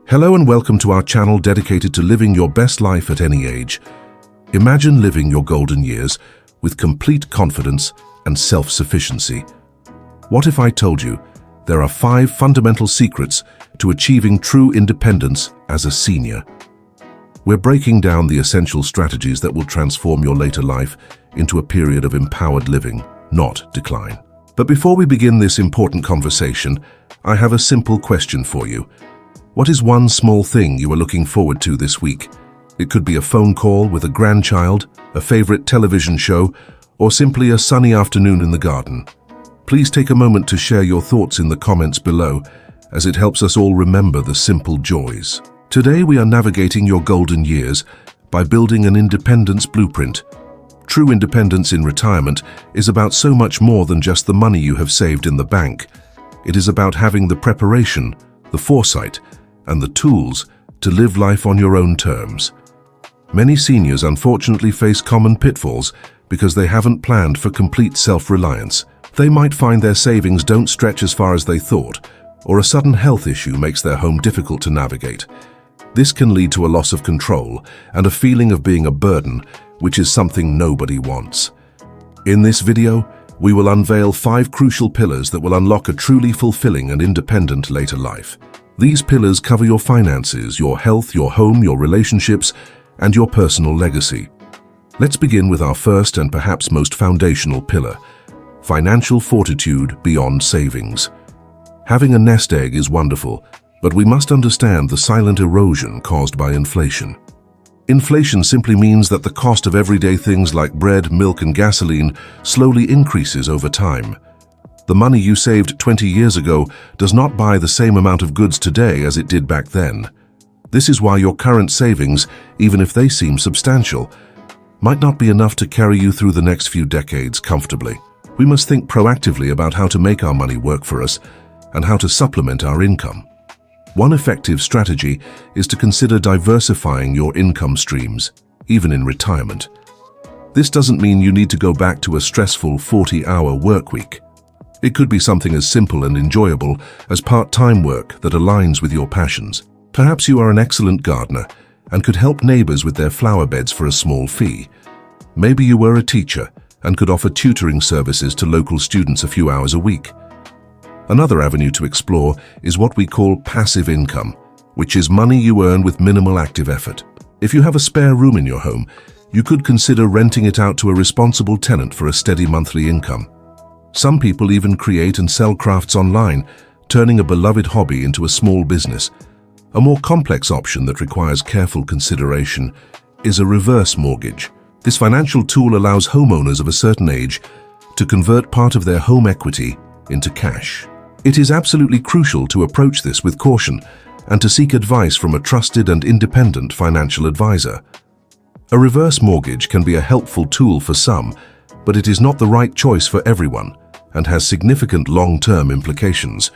Hello and welcome to our channel dedicated to living your best life at any age. Imagine living your golden years with complete confidence and self-sufficiency. What if I told you there are 5 fundamental secrets to achieving true independence as a senior? We're breaking down the essential strategies that will transform your later life into a period of empowered living, not decline. But before we begin this important conversation, I have a simple question for you. What is one small thing you are looking forward to this week? It could be a phone call with a grandchild, a favorite television show, or simply a sunny afternoon in the garden. Please take a moment to share your thoughts in the comments below, as it helps us all remember the simple joys. Today we are navigating your golden years by building an independence blueprint. True independence in retirement is about so much more than just the money you have saved in the bank. It is about having the preparation, the foresight, and the tools to live life on your own terms. Many seniors unfortunately face common pitfalls because they haven't planned for complete self-reliance. They might find their savings don't stretch as far as they thought, or a sudden health issue makes their home difficult to navigate. This can lead to a loss of control and a feeling of being a burden, which is something nobody wants. In this video, we will unveil 5 crucial pillars that will unlock a truly fulfilling and independent later life. These pillars cover your finances, your health, your home, your relationships, and your personal legacy. Let's begin with our first and perhaps most foundational pillar: financial fortitude beyond savings. Having a nest egg is wonderful, but we must understand the silent erosion caused by inflation. Inflation simply means that the cost of everyday things like bread, milk, and gasoline slowly increases over time. The money you saved 20 years ago does not buy the same amount of goods today as it did back then. This is why your current savings, even if they seem substantial, might not be enough to carry you through the next few decades comfortably. We must think proactively about how to make our money work for us and how to supplement our income. One effective strategy is to consider diversifying your income streams, even in retirement. This doesn't mean you need to go back to a stressful 40-hour work week. It could be something as simple and enjoyable as part-time work that aligns with your passions. Perhaps you are an excellent gardener and could help neighbors with their flower beds for a small fee. Maybe you were a teacher and could offer tutoring services to local students a few hours a week. Another avenue to explore is what we call passive income, which is money you earn with minimal active effort. If you have a spare room in your home, you could consider renting it out to a responsible tenant for a steady monthly income. Some people even create and sell crafts online, turning a beloved hobby into a small business. A more complex option that requires careful consideration is a reverse mortgage. This financial tool allows homeowners of a certain age to convert part of their home equity into cash. It is absolutely crucial to approach this with caution and to seek advice from a trusted and independent financial advisor. A reverse mortgage can be a helpful tool for some, but it is not the right choice for everyone and has significant long-term implications.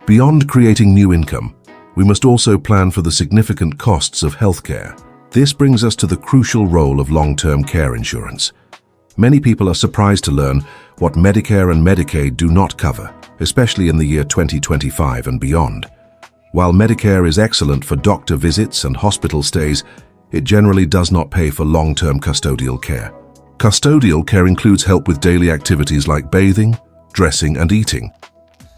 Beyond creating new income, we must also plan for the significant costs of healthcare. This brings us to the crucial role of long-term care insurance. Many people are surprised to learn what Medicare and Medicaid do not cover, especially in the year 2025 and beyond. While Medicare is excellent for doctor visits and hospital stays, it generally does not pay for long-term custodial care. Custodial care includes help with daily activities like bathing, dressing, and eating,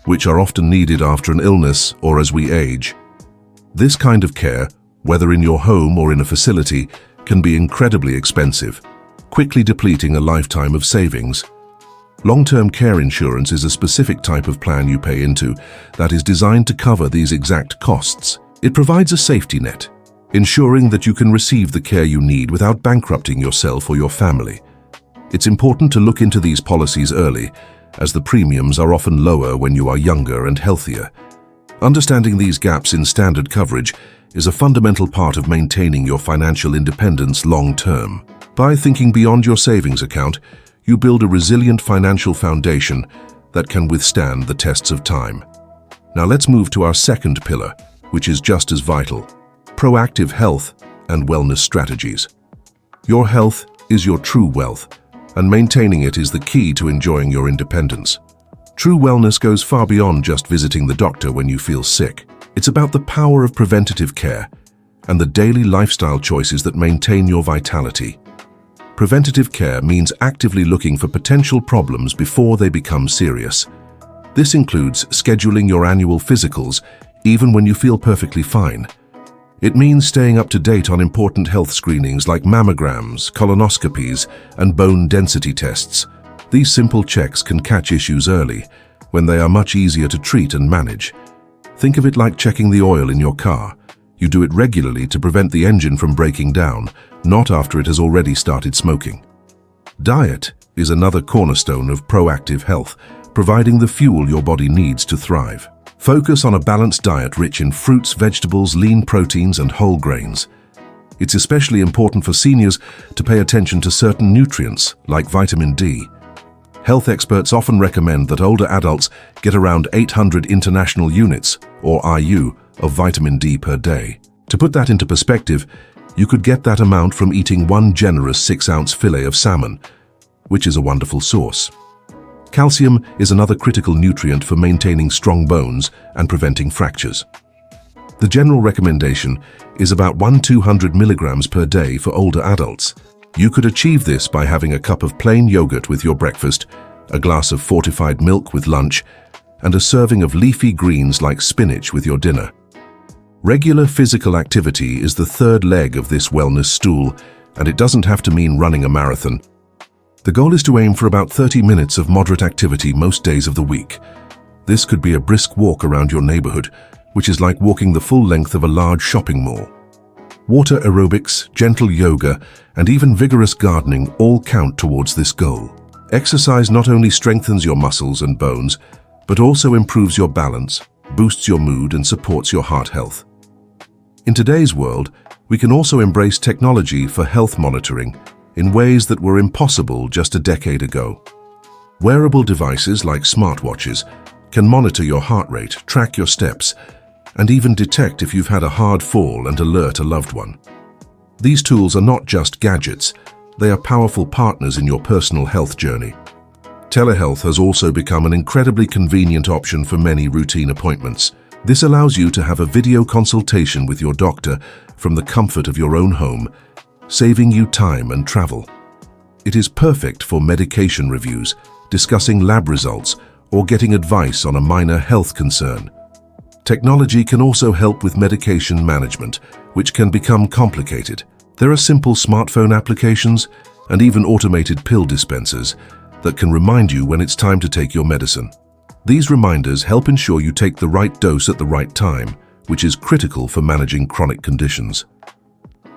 which are often needed after an illness or as we age. This kind of care, whether in your home or in a facility, can be incredibly expensive, quickly depleting a lifetime of savings. Long-term care insurance is a specific type of plan you pay into that is designed to cover these exact costs. It provides a safety net, ensuring that you can receive the care you need without bankrupting yourself or your family. It's important to look into these policies early, as the premiums are often lower when you are younger and healthier. Understanding these gaps in standard coverage is a fundamental part of maintaining your financial independence long-term. By thinking beyond your savings account, you build a resilient financial foundation that can withstand the tests of time. Now let's move to our second pillar, which is just as vital: proactive health and wellness strategies. Your health is your true wealth, and maintaining it is the key to enjoying your independence. True wellness goes far beyond just visiting the doctor when you feel sick. It's about the power of preventative care and the daily lifestyle choices that maintain your vitality. Preventative care means actively looking for potential problems before they become serious. This includes scheduling your annual physicals even when you feel perfectly fine. It means staying up to date on important health screenings like mammograms, colonoscopies, and bone density tests. These simple checks can catch issues early, when they are much easier to treat and manage. Think of it like checking the oil in your car. You do it regularly to prevent the engine from breaking down, not after it has already started smoking. Diet is another cornerstone of proactive health, providing the fuel your body needs to thrive. Focus on a balanced diet rich in fruits, vegetables, lean proteins, and whole grains. It's especially important for seniors to pay attention to certain nutrients, like vitamin D. Health experts often recommend that older adults get around 800 international units, or IU, of vitamin D per day. To put that into perspective, you could get that amount from eating one generous 6-ounce fillet of salmon, which is a wonderful source. Calcium is another critical nutrient for maintaining strong bones and preventing fractures. The general recommendation is about 1-200 milligrams per day for older adults. You could achieve this by having a cup of plain yogurt with your breakfast, a glass of fortified milk with lunch, and a serving of leafy greens like spinach with your dinner. Regular physical activity is the third leg of this wellness stool, and it doesn't have to mean running a marathon. The goal is to aim for about 30 minutes of moderate activity most days of the week. This could be a brisk walk around your neighborhood, which is like walking the full length of a large shopping mall. Water aerobics, gentle yoga, and even vigorous gardening all count towards this goal. Exercise not only strengthens your muscles and bones, but also improves your balance, boosts your mood, and supports your heart health. In today's world, we can also embrace technology for health monitoring in ways that were impossible just a decade ago. Wearable devices like smartwatches can monitor your heart rate, track your steps, and even detect if you've had a hard fall and alert a loved one. These tools are not just gadgets, they are powerful partners in your personal health journey. Telehealth has also become an incredibly convenient option for many routine appointments. This allows you to have a video consultation with your doctor from the comfort of your own home, saving you time and travel. It is perfect for medication reviews, discussing lab results, or getting advice on a minor health concern. Technology can also help with medication management, which can become complicated. There are simple smartphone applications and even automated pill dispensers that can remind you when it's time to take your medicine. These reminders help ensure you take the right dose at the right time, which is critical for managing chronic conditions.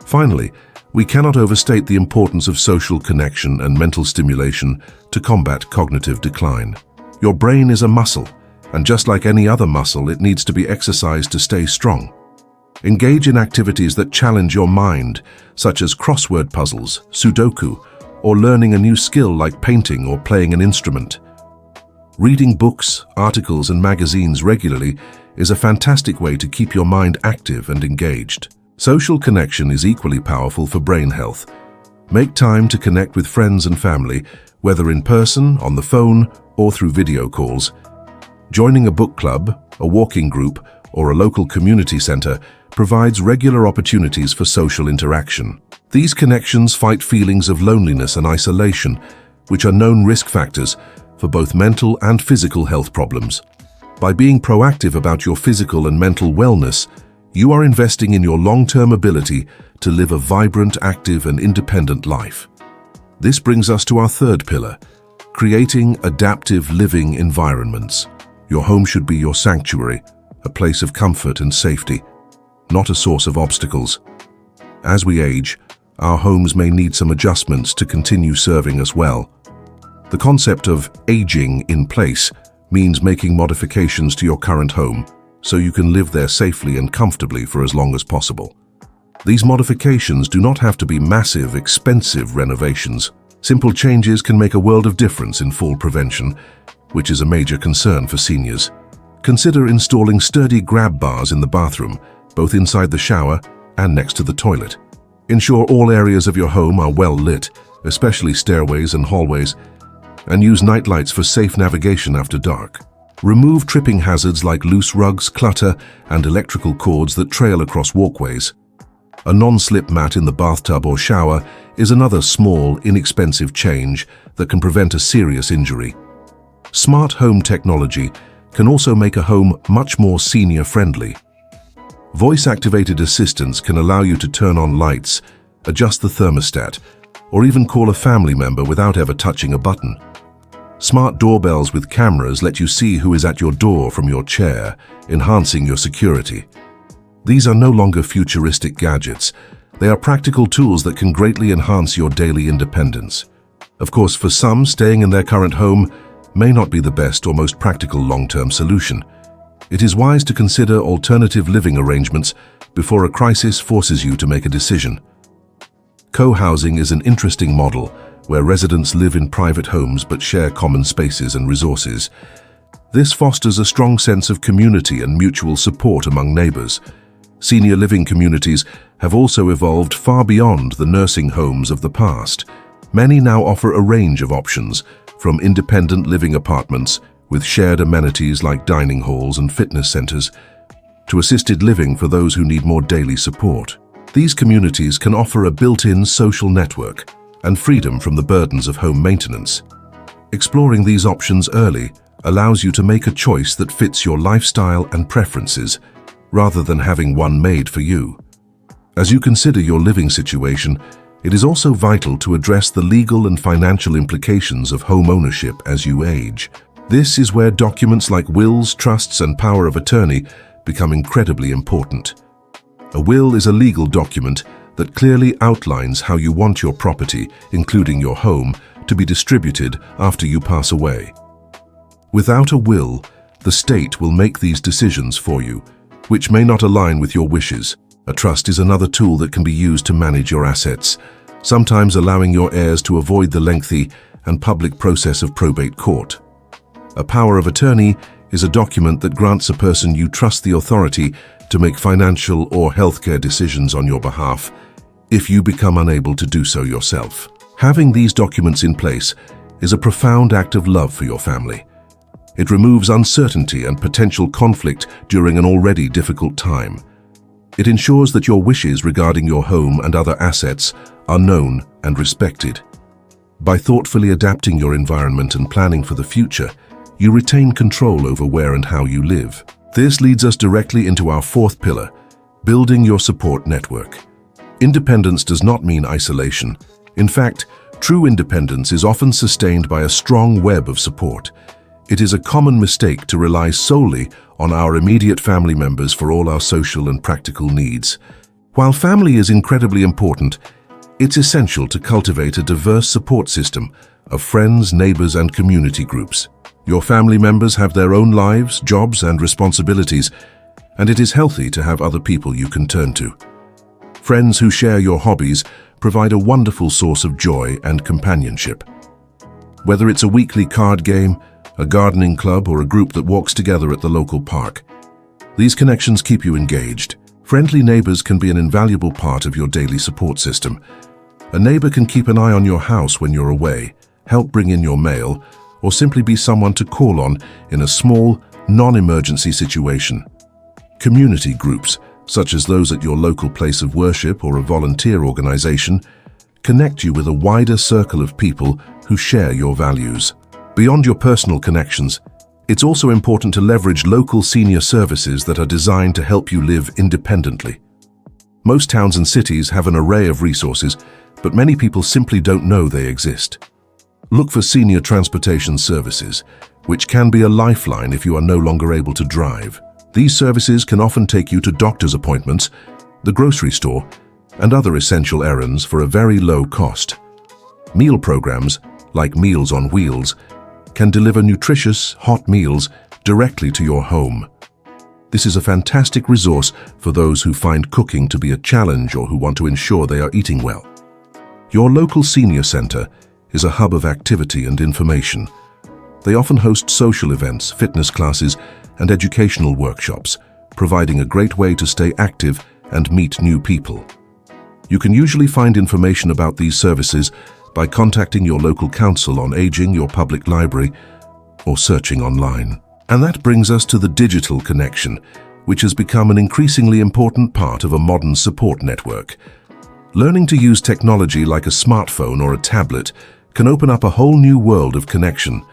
Finally, we cannot overstate the importance of social connection and mental stimulation to combat cognitive decline. Your brain is a muscle, and just like any other muscle, it needs to be exercised to stay strong. Engage in activities that challenge your mind, such as crossword puzzles, Sudoku, or learning a new skill like painting or playing an instrument. Reading books, articles, and magazines regularly is a fantastic way to keep your mind active and engaged. Social connection is equally powerful for brain health. Make time to connect with friends and family, whether in person, on the phone, or through video calls. Joining a book club, a walking group, or a local community center provides regular opportunities for social interaction. These connections fight feelings of loneliness and isolation, which are known risk factors for both mental and physical health problems. By being proactive about your physical and mental wellness, you are investing in your long-term ability to live a vibrant, active, and independent life. This brings us to our third pillar, creating adaptive living environments. Your home should be your sanctuary, a place of comfort and safety, not a source of obstacles. As we age, our homes may need some adjustments to continue serving us well. The concept of aging in place means making modifications to your current home so you can live there safely and comfortably for as long as possible. These modifications do not have to be massive, expensive renovations. Simple changes can make a world of difference in fall prevention, which is a major concern for seniors. Consider installing sturdy grab bars in the bathroom, both inside the shower and next to the toilet. Ensure all areas of your home are well lit, especially stairways and hallways, and use nightlights for safe navigation after dark. Remove tripping hazards like loose rugs, clutter, and electrical cords that trail across walkways. A non-slip mat in the bathtub or shower is another small, inexpensive change that can prevent a serious injury. Smart home technology can also make a home much more senior-friendly. Voice-activated assistants can allow you to turn on lights, adjust the thermostat, or even call a family member without ever touching a button. Smart doorbells with cameras let you see who is at your door from your chair, enhancing your security. These are no longer futuristic gadgets. They are practical tools that can greatly enhance your daily independence. Of course, for some, staying in their current home may not be the best or most practical long-term solution. It is wise to consider alternative living arrangements before a crisis forces you to make a decision. Co-housing is an interesting model where residents live in private homes but share common spaces and resources. This fosters a strong sense of community and mutual support among neighbors. Senior living communities have also evolved far beyond the nursing homes of the past. Many now offer a range of options, from independent living apartments with shared amenities like dining halls and fitness centers, to assisted living for those who need more daily support. These communities can offer a built-in social network and freedom from the burdens of home maintenance. Exploring these options early allows you to make a choice that fits your lifestyle and preferences, rather than having one made for you. As you consider your living situation, it is also vital to address the legal and financial implications of home ownership as you age. This is where documents like wills, trusts, and power of attorney become incredibly important. A will is a legal document that clearly outlines how you want your property, including your home, to be distributed after you pass away. Without a will, the state will make these decisions for you, which may not align with your wishes. A trust is another tool that can be used to manage your assets, sometimes allowing your heirs to avoid the lengthy and public process of probate court. A power of attorney is a document that grants a person you trust the authority to make financial or healthcare decisions on your behalf if you become unable to do so yourself. Having these documents in place is a profound act of love for your family. It removes uncertainty and potential conflict during an already difficult time. It ensures that your wishes regarding your home and other assets are known and respected. By thoughtfully adapting your environment and planning for the future, you retain control over where and how you live. This leads us directly into our fourth pillar, building your support network. Independence does not mean isolation. In fact, true independence is often sustained by a strong web of support. It is a common mistake to rely solely on our immediate family members for all our social and practical needs. While family is incredibly important, it's essential to cultivate a diverse support system of friends, neighbors, and community groups. Your family members have their own lives, jobs, and responsibilities, and it is healthy to have other people you can turn to. Friends who share your hobbies provide a wonderful source of joy and companionship. Whether it's a weekly card game, a gardening club, or a group that walks together at the local park, these connections keep you engaged. Friendly neighbors can be an invaluable part of your daily support system. A neighbor can keep an eye on your house when you're away, help bring in your mail, or simply be someone to call on in a small, non-emergency situation. Community groups, such as those at your local place of worship or a volunteer organization, connect you with a wider circle of people who share your values. Beyond your personal connections, it's also important to leverage local senior services that are designed to help you live independently. Most towns and cities have an array of resources, but many people simply don't know they exist. Look for senior transportation services, which can be a lifeline if you are no longer able to drive. These services can often take you to doctor's appointments, the grocery store, and other essential errands for a very low cost. Meal programs, like Meals on Wheels, can deliver nutritious, hot meals directly to your home. This is a fantastic resource for those who find cooking to be a challenge or who want to ensure they are eating well. Your local senior center is a hub of activity and information. They often host social events, fitness classes, and educational workshops, providing a great way to stay active and meet new people. You can usually find information about these services by contacting your local council on aging, your public library, or searching online. And that brings us to the digital connection, which has become an increasingly important part of a modern support network. Learning to use technology like a smartphone or a tablet can open up a whole new world of connection.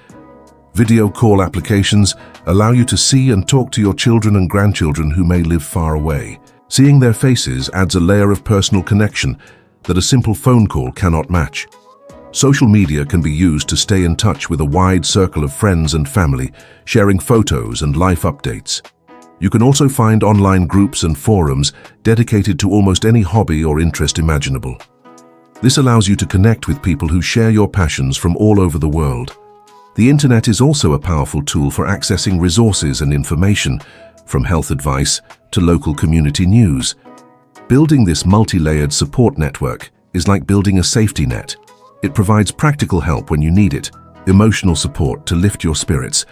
Video call applications allow you to see and talk to your children and grandchildren who may live far away. Seeing their faces adds a layer of personal connection that a simple phone call cannot match. Social media can be used to stay in touch with a wide circle of friends and family, sharing photos and life updates. You can also find online groups and forums dedicated to almost any hobby or interest imaginable. This allows you to connect with people who share your passions from all over the world. The internet is also a powerful tool for accessing resources and information, from health advice to local community news. Building this multi-layered support network is like building a safety net. It provides practical help when you need it, emotional support to lift your spirits,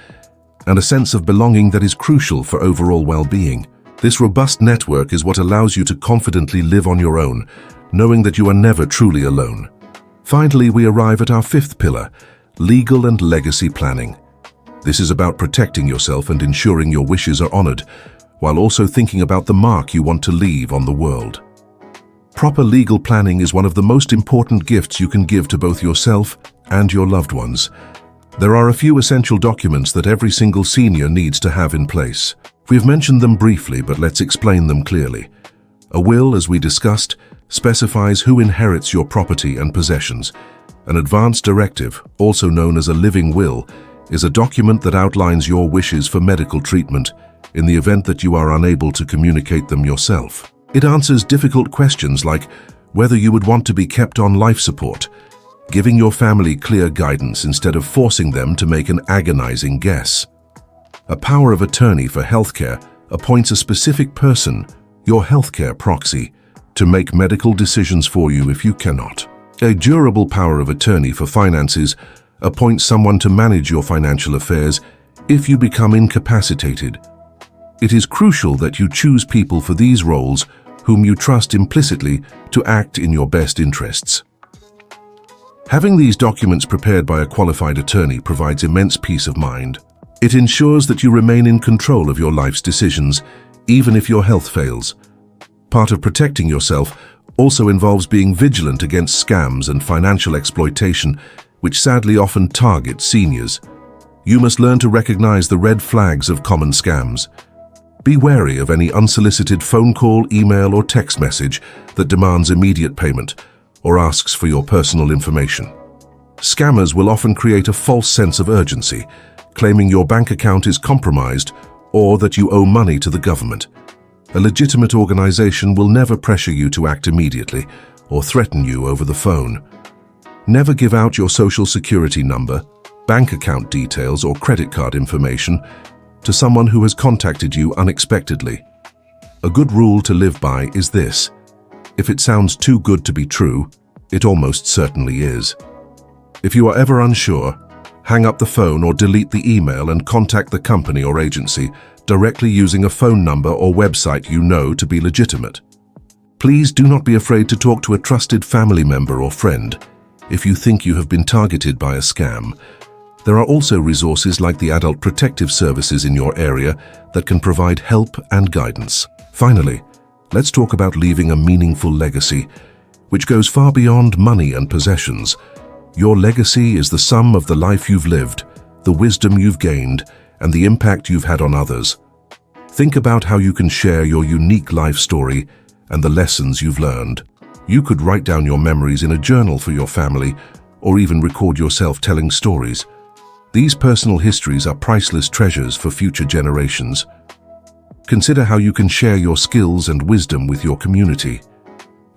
and a sense of belonging that is crucial for overall well-being. This robust network is what allows you to confidently live on your own, knowing that you are never truly alone. Finally, we arrive at our fifth pillar, legal and legacy planning. This is about protecting yourself and ensuring your wishes are honored, while also thinking about the mark you want to leave on the world. Proper legal planning is one of the most important gifts you can give to both yourself and your loved ones. There are a few essential documents that every single senior needs to have in place. We've mentioned them briefly, but let's explain them clearly. A will, as we discussed, specifies who inherits your property and possessions. An advance directive, also known as a living will, is a document that outlines your wishes for medical treatment in the event that you are unable to communicate them yourself. It answers difficult questions like whether you would want to be kept on life support, giving your family clear guidance instead of forcing them to make an agonizing guess. A power of attorney for healthcare appoints a specific person, your healthcare proxy, to make medical decisions for you if you cannot. A durable power of attorney for finances appoints someone to manage your financial affairs if you become incapacitated. It is crucial that you choose people for these roles whom you trust implicitly to act in your best interests. Having these documents prepared by a qualified attorney provides immense peace of mind. It ensures that you remain in control of your life's decisions, even if your health fails. Part of protecting yourself also involves being vigilant against scams and financial exploitation, which sadly often target seniors. You must learn to recognize the red flags of common scams. Be wary of any unsolicited phone call, email, or text message that demands immediate payment or asks for your personal information. Scammers will often create a false sense of urgency, claiming your bank account is compromised or that you owe money to the government. A legitimate organization will never pressure you to act immediately or threaten you over the phone. Never give out your social security number, bank account details, or credit card information to someone who has contacted you unexpectedly. A good rule to live by is this: if it sounds too good to be true, it almost certainly is. If you are ever unsure, hang up the phone or delete the email and contact the company or agency directly using a phone number or website you know to be legitimate. Please do not be afraid to talk to a trusted family member or friend if you think you have been targeted by a scam. There are also resources like the Adult Protective Services in your area that can provide help and guidance. Finally, let's talk about leaving a meaningful legacy, which goes far beyond money and possessions. Your legacy is the sum of the life you've lived, the wisdom you've gained, and the impact you've had on others. Think about how you can share your unique life story and the lessons you've learned. You could write down your memories in a journal for your family, or even record yourself telling stories. These personal histories are priceless treasures for future generations. Consider how you can share your skills and wisdom with your community.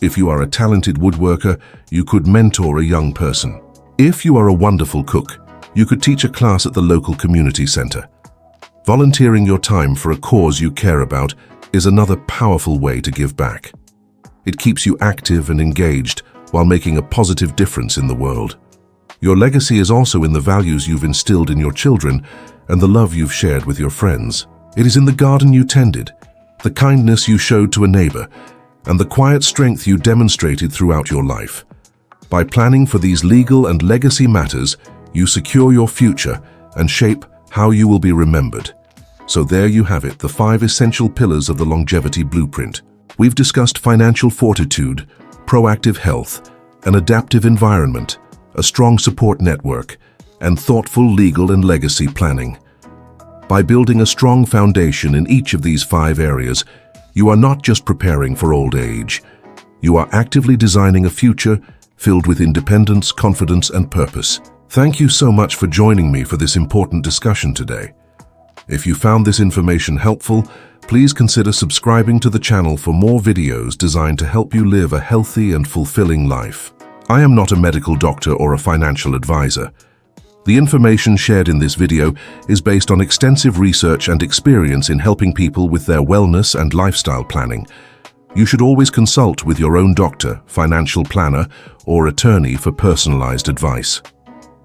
If you are a talented woodworker, you could mentor a young person. If you are a wonderful cook, you could teach a class at the local community center. Volunteering your time for a cause you care about is another powerful way to give back. It keeps you active and engaged while making a positive difference in the world. Your legacy is also in the values you've instilled in your children and the love you've shared with your friends. It is in the garden you tended, the kindness you showed to a neighbor, and the quiet strength you demonstrated throughout your life. By planning for these legal and legacy matters, you secure your future and shape how you will be remembered. So there you have it, the 5 essential pillars of the longevity blueprint. We've discussed financial fortitude, proactive health, an adaptive environment, a strong support network, and thoughtful legal and legacy planning. By building a strong foundation in each of these 5 areas, you are not just preparing for old age. You are actively designing a future filled with independence, confidence, and purpose. Thank you so much for joining me for this important discussion today. If you found this information helpful, please consider subscribing to the channel for more videos designed to help you live a healthy and fulfilling life. I am not a medical doctor or a financial advisor. The information shared in this video is based on extensive research and experience in helping people with their wellness and lifestyle planning. You should always consult with your own doctor, financial planner, or attorney for personalized advice.